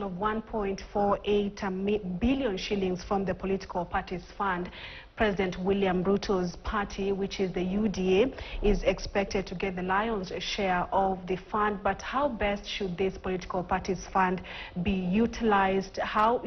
total of 1.48 billion shillings from the Political Parties Fund. President William Ruto's party, which is the UDA, is expected to get the lion's share of the fund. But how best should this Political Parties Fund be utilized? How,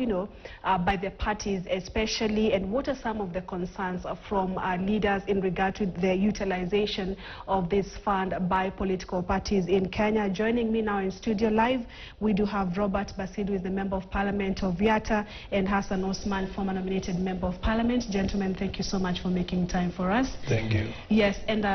by the parties especially, and what are some of the concerns from leaders in regard to the utilization of this fund by political parties in Kenya? Joining me now in studio live, we do have Robert Basidu, who is the Member of Parliament of Yatta, and Hassan Osman, former nominated Member of Parliament. Gentlemen, thank you so much for making time for us. Thank you. Yes, and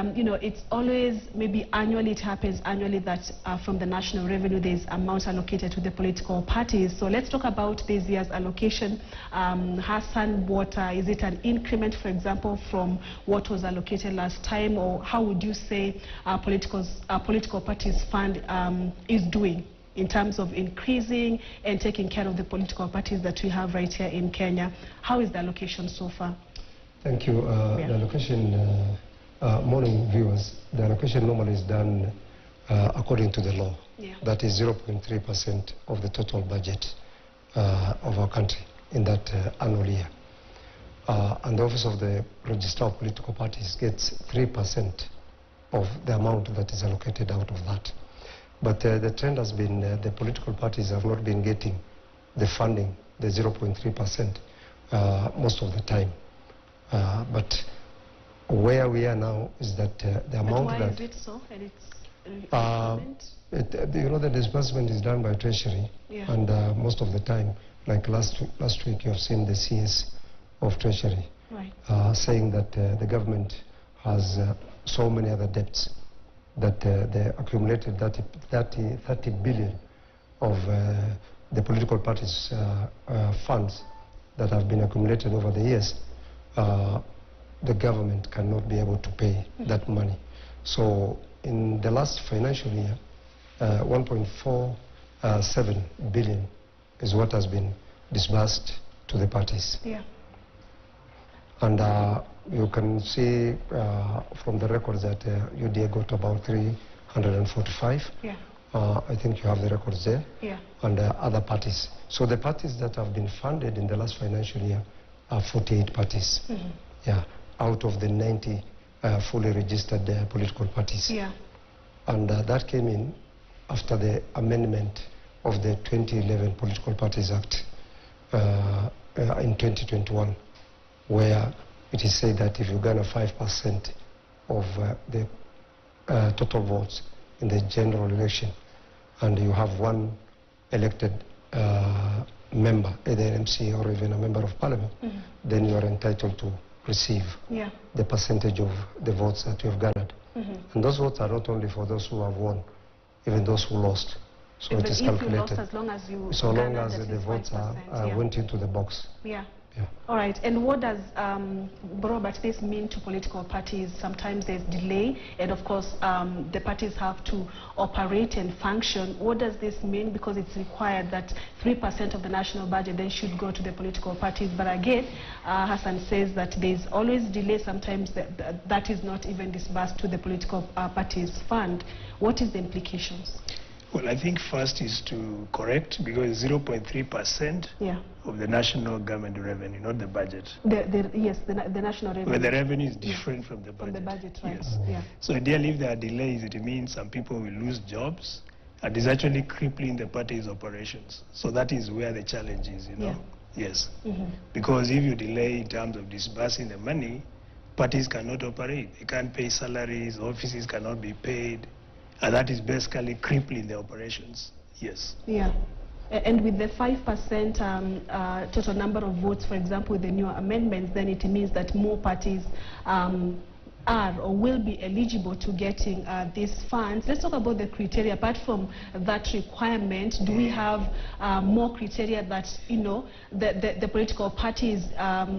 it's always, maybe annually, it happens annually that from the national revenue there's amounts allocated to the political parties. So let's talk about this year's allocation. Hassan, is it an increment, for example, from what was allocated last time, or how would you say political parties fund is doing in terms of increasing and taking care of the political parties that we have right here in Kenya? How is the allocation so far? Thank you. The allocation, morning viewers, the allocation normally is done according to the law. Yeah. That is 0.3% of the total budget of our country in that annual year. And the Office of the Registrar of Political Parties gets 3% of the amount that is allocated out of that. But the trend has been the political parties have not been getting the funding, the 0.3%, most of the time. But where we are now is that the amount why that... is it so? And the disbursement is done by Treasury, yeah. And most of the time, like last week, you have seen the CS of Treasury, right, saying that the government has so many other debts that they accumulated 30 billion of the political parties' funds that have been accumulated over the years. The government cannot be able to pay that money. So in the last financial year, 1.47 billion is what has been disbursed to the parties. Yeah. And you can see from the records that UDA got about 345. Yeah. I think you have the records there. Yeah. And other parties. So the parties that have been funded in the last financial year are 48 parties. Mm-hmm. Yeah, out of the 90 fully registered political parties. Yeah. And that came in after the amendment of the 2011 Political Parties Act in 2021, where it is said that if you garner 5% of the total votes in the general election, and you have one elected member, either an MC or even a member of parliament, then you are entitled to receive the percentage of the votes that you have garnered. And those votes are not only for those who have won, even those who lost. So it is calculated. As long as you so long as the votes went into the box. Yeah. Yeah. All right. And what does, Robert, this mean to political parties? Sometimes there's delay, and of course the parties have to operate and function. What does this mean? Because it's required that 3% of the national budget then should go to the political parties. But again, Hassan says that there's always delay. Sometimes that is not even disbursed to the political parties fund. What is the implications? Well, I think first is to correct, because 0.3% of the national government revenue, not the budget. Yes, the national revenue. Well, the revenue is different from the budget. From the budget, right. Yes. Yeah. So ideally, if there are delays, it means some people will lose jobs, and it's actually crippling the party's operations. So that is where the challenge is, Yeah. Yes. Because if you delay in terms of disbursing the money, parties cannot operate. They can't pay salaries, offices cannot be paid. And that is basically crippling the operations. Yes. Yeah. And with the 5% total number of votes, for example, with the new amendments, then it means that more parties are or will be eligible to getting these funds. Let's talk about the criteria. Apart from that requirement, do we have more criteria that the political parties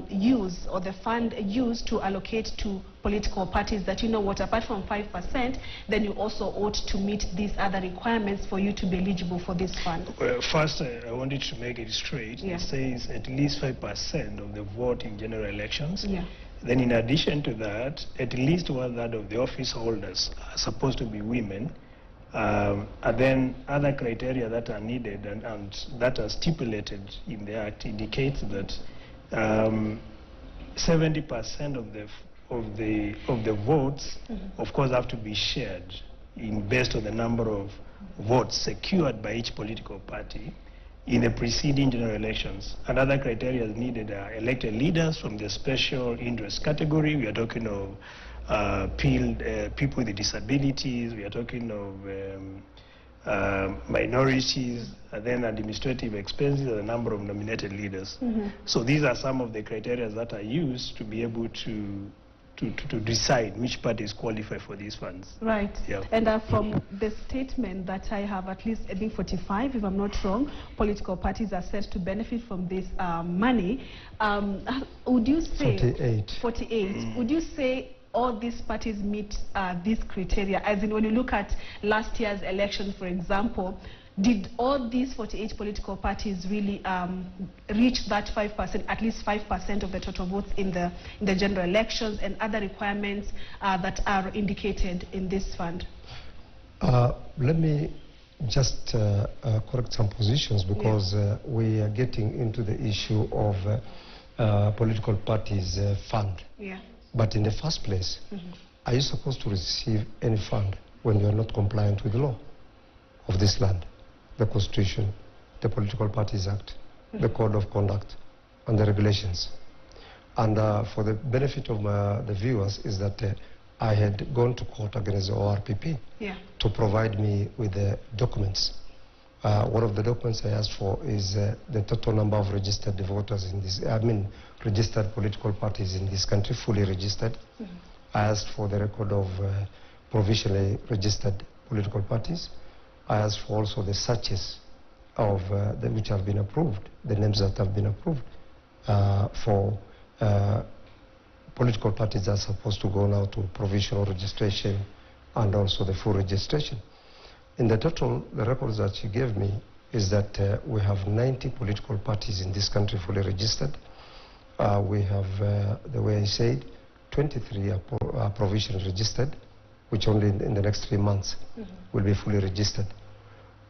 use, or the fund use to allocate to political parties, that apart from 5%, then you also ought to meet these other requirements for you to be eligible for this fund? Well, first, I wanted to make it straight. Yeah. It says at least 5% of the vote in general elections. Yeah. Then in addition to that, at least 1/3 of the office holders are supposed to be women, And then other criteria that are needed and that are stipulated in the Act indicates that 70% of the votes, of course, have to be shared based on the number of votes secured by each political party in the preceding general elections. And other criteria needed are elected leaders from the special interest category. We are talking of people with disabilities. We are talking of minorities, and then administrative expenses, and a number of nominated leaders. So these are some of the criteria that are used to be able to decide which parties qualify for these funds. Right. Yeah. And from the statement that I have, at least I think 45, if I'm not wrong, political parties are set to benefit from this money. Would you say 48? 48. Would you say all these parties meet these criteria? As in, when you look at last year's election, for example, did all these 48 political parties really reach that 5%, at least 5% of the total votes in the general elections, and other requirements that are indicated in this fund? Let me just correct some positions, because we are getting into the issue of political parties fund. Yeah. But in the first place, are you supposed to receive any fund when you are not compliant with the law of this land? The Constitution, the Political Parties Act, the Code of Conduct, and the regulations. And for the benefit of the viewers is that I had gone to court against the ORPP to provide me with the documents. One of the documents I asked for is the total number of registered voters in this, registered political parties in this country, fully registered. I asked for the record of provisionally registered political parties. I asked for also the searches of which have been approved, the names that have been approved for political parties that are supposed to go now to provisional registration and also the full registration. In the total, the records that she gave me is that we have 90 political parties in this country fully registered. We have, the way I said, 23 are provisionally registered, which only in the next 3 months will be fully registered,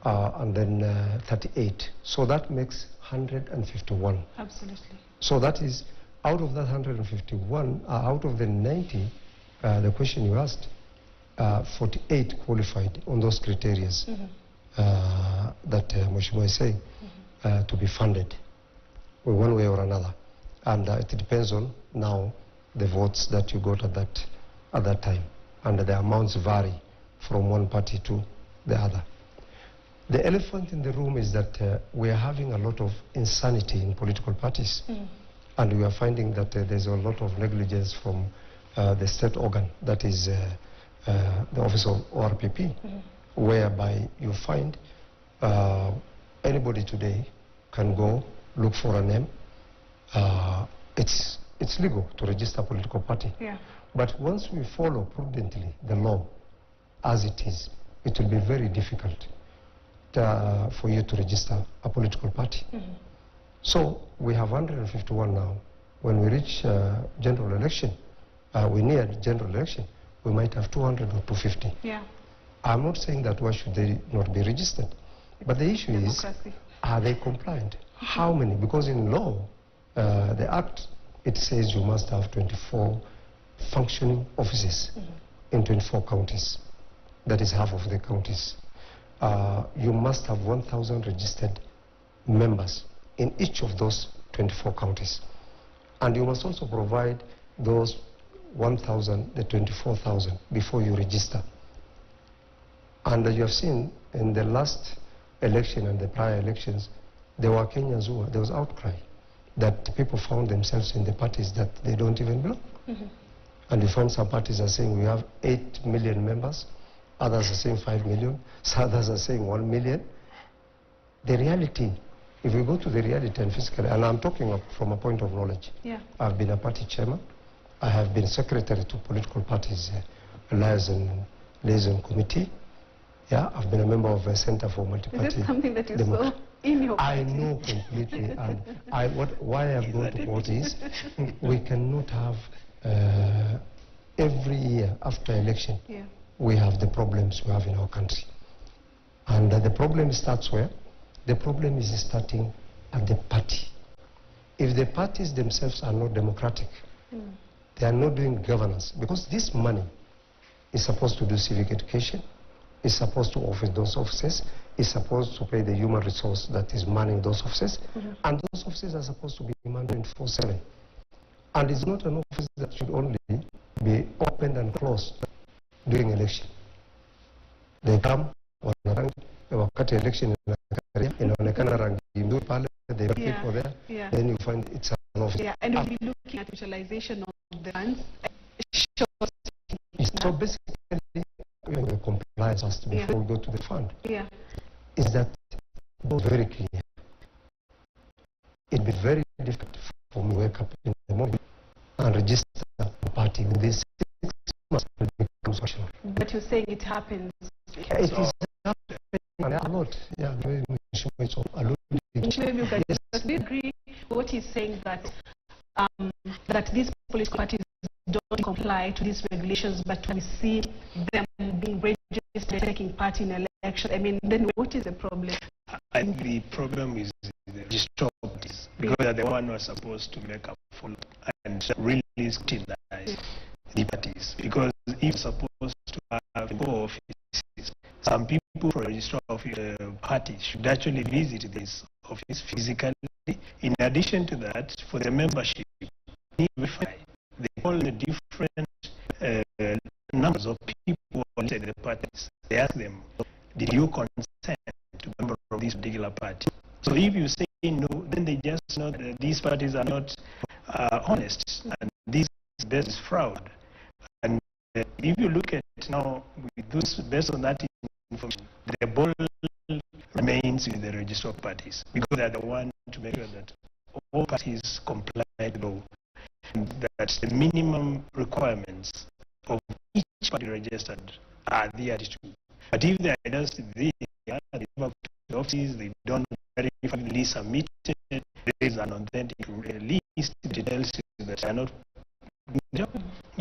and then 38. So that makes 151. Absolutely. So that is, out of that 151, out of the 90, the question you asked, 48 qualified on those criteria that Mheshimiwa is saying to be funded in one way or another. And it depends on now the votes that you got at that time. And the amounts vary from one party to the other. The elephant in the room is that we are having a lot of insanity in political parties. And we are finding that there's a lot of negligence from the state organ, that is the office of ORPP, whereby you find anybody today can go look for a name. It's legal to register a political party. But once we follow prudently the law as it is, it will be very difficult for you to register a political party. So we have 151 now. When we reach general election, we near general election, we might have 200 or 250. I'm not saying that why should they not be registered, but the issue is, are they compliant? How many? Because in law, the Act, it says you must have 24 functioning offices in 24 counties. That is half of the counties. You must have 1,000 registered members in each of those 24 counties. And you must also provide those 1,000, the 24,000 before you register. And you have seen in the last election and the prior elections, there were Kenyans there was outcry that people found themselves in the parties that they don't even belong. And you found some parties are saying we have 8 million members, others are saying 5 million, some others are saying 1 million. The reality, if we go to the reality and physically, and I'm talking from a point of knowledge, I've been a party chairman, I have been secretary to political parties, liaison committee. I've been a member of a Center for Multi-Party. Is this something that you saw in your party? I know completely. And why I've gone to court is we cannot have every year after election we have the problems we have in our country. And the problem starts where? The problem is starting at the party. If the parties themselves are not democratic, they are not doing governance, because this money is supposed to do civic education, is supposed to offer those offices, is supposed to pay the human resource that is manning those offices, and those offices are supposed to be manned 24/7. And it's not an office that should only be opened and closed during election. They come, wakati election inaonekana rangi nzuri pale, they have people there, then you find it's an office. Yeah, and we'll be looking at utilization of the funds. So basically, the compliance has to before we go to the fund. Is that very clear? It'd be very difficult for me to wake up in the morning and register a party with this 6 months to become social. But you're saying it happens. It is happening a lot. Yeah, very much a lot. Yes. We agree with what he's saying, that that these political parties don't comply to these regulations, but we see them being registered, taking part in elections. I mean, then what is the problem? I think the problem is the registered parties, because they're the one who are supposed to make a follow and really scrutinize the parties. Because if you're supposed to have 4 offices, some people from registered parties should actually visit this office physically. In addition to that, for the membership, they verify all the different numbers of people in the parties. They ask them, did you consent to be a member of this particular party? So if you say no, then they just know that these parties are not honest, and this is fraud. And if you look at now, with those, based on that information, the ball remains with the registered parties, because they are the ones to make sure that all parties comply with the law, and that the minimum requirements of each party registered are adhered to. But if they are just there, they have to offices, they don't verify the list submitted, there is an authentic list that tells you that they are not.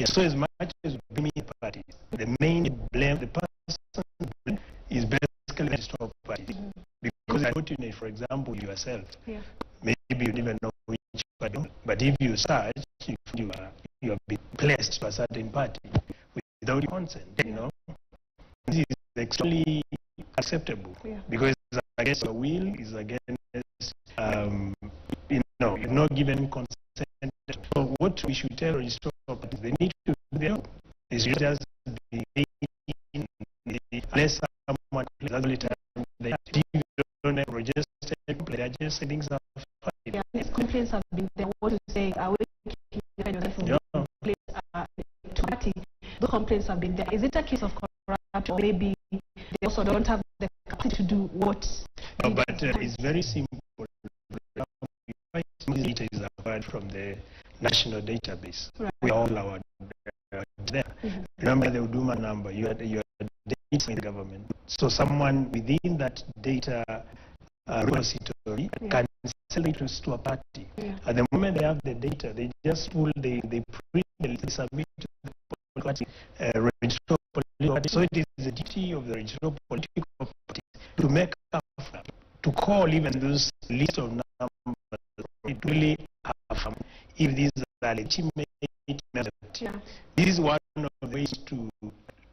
So as much as blaming parties, the main blame, the person is basically the registered parties. Because unfortunately, for example, yourself, maybe you don't even know which party, but if you search, you have been placed to a certain party without your consent, you know. This is extremely acceptable, because it's against your will, is against, you've not given consent. So what we should tell registered parties, they need to do their own. They should just be unless someone they don't have registered, they're just setting some. Complaints have been there. What you say? Are we to party? Those complaints have been there. Is it a case of corruption, or maybe they also don't have the capacity to do what? No, but it's very simple. Data is acquired from the national database. We all are there. Remember the Uduma number. You had your data in the government. So someone within that data repository can sell it to a party. At the moment they have the data, they just pull, they print, they submit to the party, registered political party. So it is the duty of the registered political party to make up, to call even those list of numbers. It really if these are legitimate methods. This is one of the ways to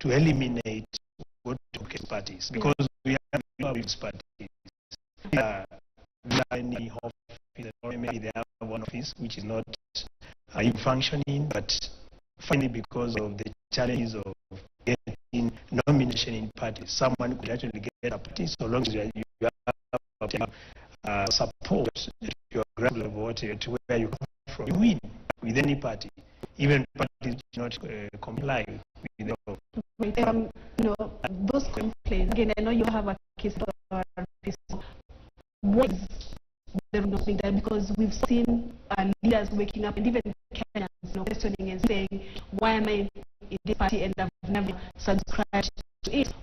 eliminate what parties, because we have these parties. Any office, or maybe they have one office which is not functioning, but finally because of the challenges of getting nomination in parties, someone could actually get a party so long as you have support at your ground level to where you come from. You win with any party, even parties do not comply with the law. Those complaints, again, I know you have a case for what is the being done, because we've seen leaders waking up, and even Kenyans questioning and saying, why am I in this party and I've never subscribed to it?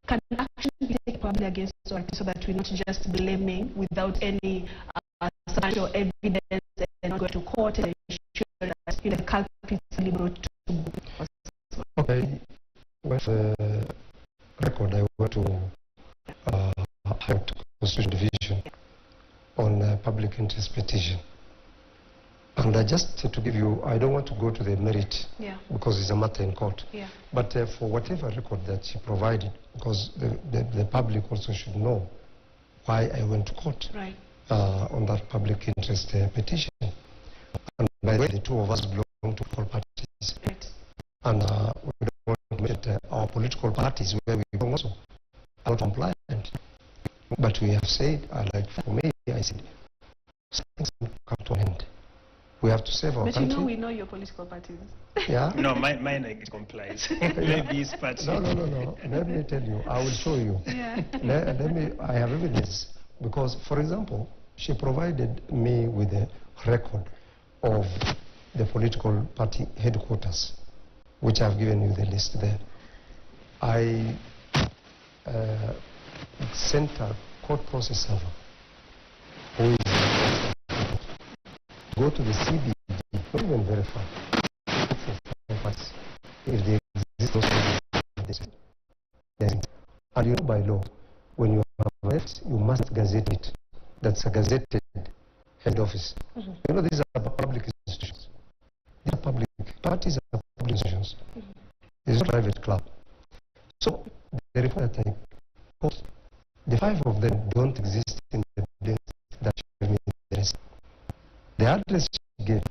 Can action be taken probably against us, so that we're not just blaming without any substantial evidence and not going to court and ensure that the culprits are brought to book? Okay, with the record, I want to on a public interest petition. And just to give you, I don't want to go to the merit because it's a matter in court. But for whatever record that she provided, because the public also should know why I went to court on that public interest petition. And by the way, the two of us belong to all parties. And we don't want to make our political parties where we belong also are not compliant. But we have said, like for me, I said, things come to an end. We have to save our country. But you know, we know your political parties. Yeah? No, mine complies. Maybe his party. No. Let me tell you. I will show you. I have evidence. Because, for example, she provided me with a record of the political party headquarters, which I've given you the list there. I sent a court process server who is go to the CBD, not even verify if they exist. And you know, by law, when you have left, you must gazette it. That's a gazetted head office. You know, these are public institutions. These are public parties, are public institutions. It's a private club. So the report that I post, the 5 of them don't exist in the buildings that give me the rest. The address she gave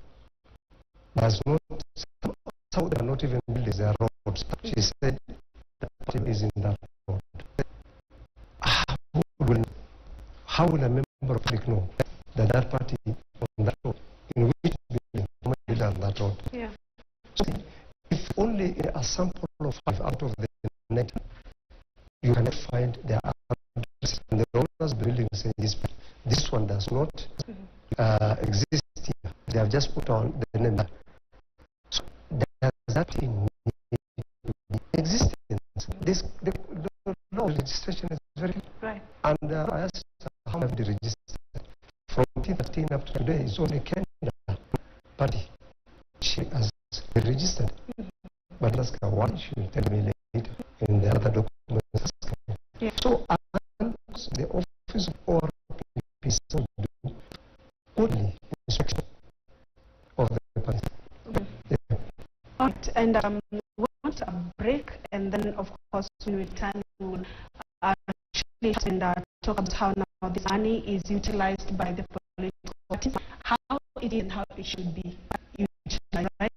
does not, so they are not even buildings, they are roads. She said the party is in that road. How will a member of public know that that party on that road, in which building, how many buildings on that road? So if only a sample of 5 out of the 9, you cannot find their address. And the owners building say this one does not exist here. They have just put on the name. So does that thing exist? The law registration is very and I asked how have they registered from 2013 up to today. It's only Kenya party she has registered. But ask her why she will tell me later in the other documents. So the office of ORPP so do only inspection of the party. And we want a break, and then of course when we return we will talk about how now this money is utilized by the political parties, how it is and how it should be utilized, right?